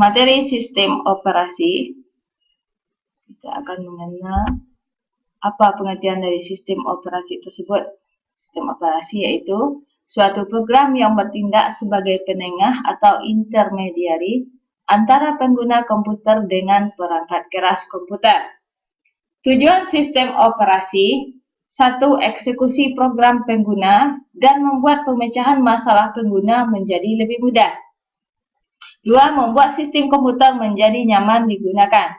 materi sistem operasi, kita akan mengenal apa pengertian dari sistem operasi tersebut. Sistem operasi yaitu suatu program yang bertindak sebagai penengah atau intermediari antara pengguna komputer dengan perangkat keras komputer. Tujuan sistem operasi: 1. Eksekusi program pengguna dan membuat pemecahan masalah pengguna menjadi lebih mudah. 2. Membuat sistem komputer menjadi nyaman digunakan.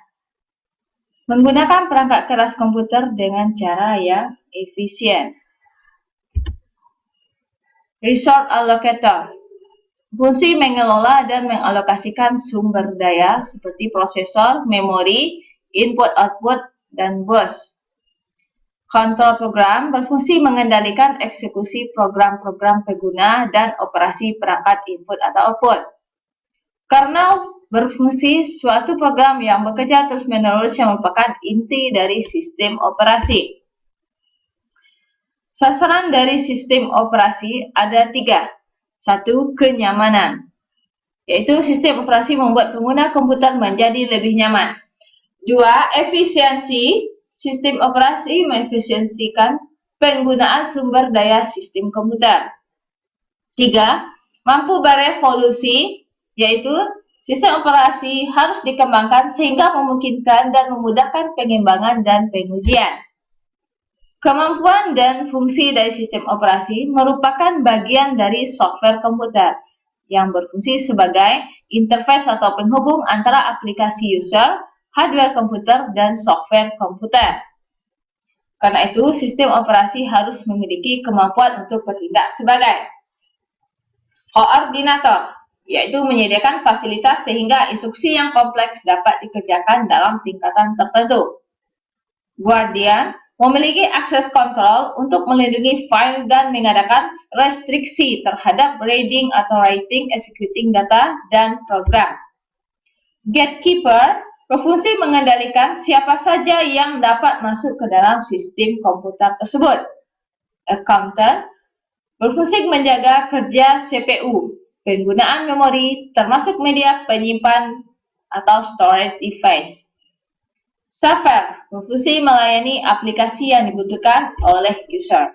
Menggunakan perangkat keras komputer dengan cara yang efisien. Resource Allocator: fungsi mengelola dan mengalokasikan sumber daya seperti prosesor, memori, input-output, dan bus. Control Program berfungsi mengendalikan eksekusi program-program pengguna dan operasi perangkat input atau output. Kernel berfungsi suatu program yang bekerja terus-menerus yang merupakan inti dari sistem operasi. Sasaran dari sistem operasi ada 3. 1. Kenyamanan, yaitu sistem operasi membuat pengguna komputer menjadi lebih nyaman. 2. Efisiensi, sistem operasi mengefisiensikan penggunaan sumber daya sistem komputer. 3. Mampu berevolusi, yaitu sistem operasi harus dikembangkan sehingga memungkinkan dan memudahkan pengembangan dan pengujian. Kemampuan dan fungsi dari sistem operasi merupakan bagian dari software komputer yang berfungsi sebagai interface atau penghubung antara aplikasi user, hardware komputer, dan software komputer. Karena itu, sistem operasi harus memiliki kemampuan untuk bertindak sebagai koordinator, yaitu menyediakan fasilitas sehingga instruksi yang kompleks dapat dikerjakan dalam tingkatan tertentu. Guardian memiliki akses kontrol untuk melindungi file dan mengadakan restriksi terhadap reading atau writing, executing data, dan program. Gatekeeper berfungsi mengendalikan siapa saja yang dapat masuk ke dalam sistem komputer tersebut. Accountant berfungsi menjaga kerja CPU, penggunaan memori, termasuk media penyimpan atau storage device. Server berfungsi melayani aplikasi yang dibutuhkan oleh user.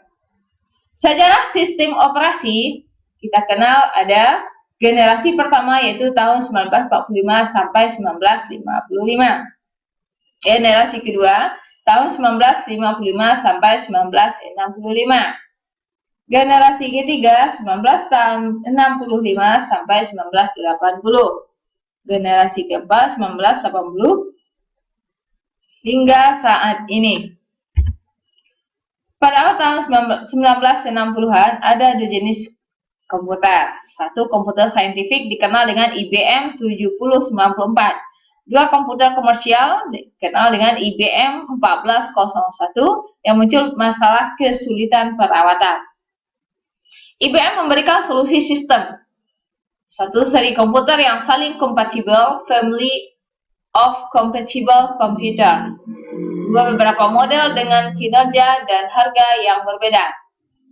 Sejarah sistem operasi, kita kenal ada generasi pertama yaitu tahun 1945 sampai 1955. Generasi kedua tahun 1955 sampai 1965. Generasi ketiga 1965 sampai 1980. Generasi keempat 1980 hingga saat ini. Pada awal tahun 1960-an ada dua jenis komputer. Satu, komputer saintifik dikenal dengan IBM 7094. Dua, komputer komersial dikenal dengan IBM 1401 yang muncul masalah kesulitan perawatan. IBM memberikan solusi sistem. Satu, seri komputer yang saling kompatibel, family of compatible computer. Dua, beberapa model dengan kinerja dan harga yang berbeda.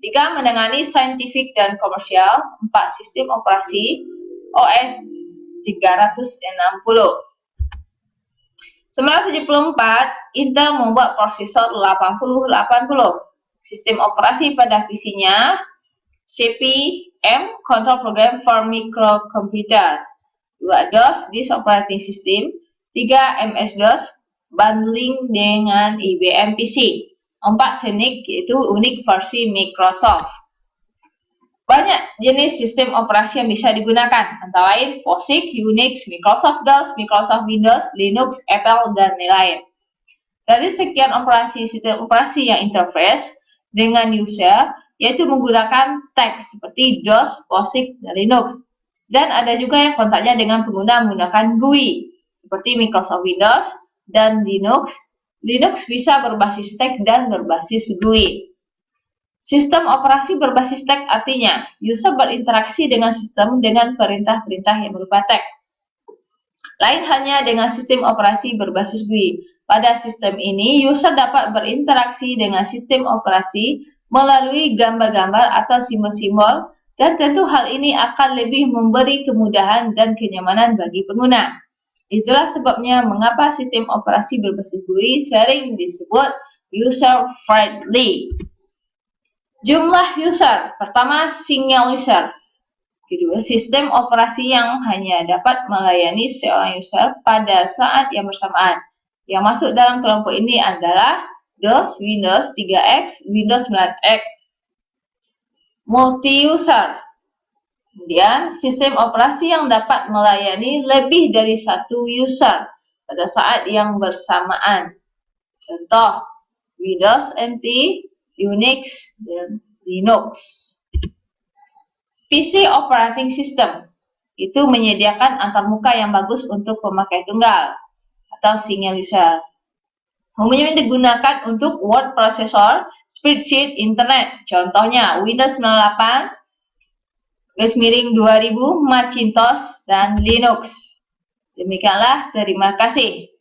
3. Menangani saintifik dan komersial. 4. Sistem operasi OS 360. 1974, Intel membuat prosesor 8080. Sistem operasi pada PC-nya CP/M, Control Program for Microcomputer. 2. DOS, Disk Operating System. 3. MS-DOS, bundling dengan IBM PC. 4. SENIC, yaitu unik versi Microsoft. Banyak jenis sistem operasi yang bisa digunakan, antara lain POSIX, Unix, Microsoft DOS, Microsoft Windows, Linux, Apple, dan lain-lain. Dari sekian sistem operasi yang interface dengan user, yaitu menggunakan teks seperti DOS, POSIX, dan Linux. Dan ada juga yang kontaknya dengan pengguna menggunakan GUI, seperti Microsoft Windows dan Linux. Linux bisa berbasis teks dan berbasis GUI. Sistem operasi berbasis teks artinya user berinteraksi dengan sistem dengan perintah-perintah yang berupa teks. Lain hanya dengan sistem operasi berbasis GUI. Pada sistem ini, user dapat berinteraksi dengan sistem operasi melalui gambar-gambar atau simbol-simbol, dan tentu hal ini akan lebih memberi kemudahan dan kenyamanan bagi pengguna. Itulah sebabnya mengapa sistem operasi berbasis GUI sering disebut user-friendly. Jumlah user. Pertama, single user. Kedua, sistem operasi yang hanya dapat melayani seorang user pada saat yang bersamaan. Yang masuk dalam kelompok ini adalah DOS, Windows 3X, Windows 9X. Multi-user. Kemudian, sistem operasi yang dapat melayani lebih dari satu user pada saat yang bersamaan. Contoh, Windows NT, Unix, dan Linux. PC Operating System itu menyediakan antarmuka yang bagus untuk pemakai tunggal atau single user. Umumnya digunakan untuk word processor, spreadsheet, internet. Contohnya Windows 98, garis-miring 2000, Macintosh, dan Linux. Demikianlah, terima kasih.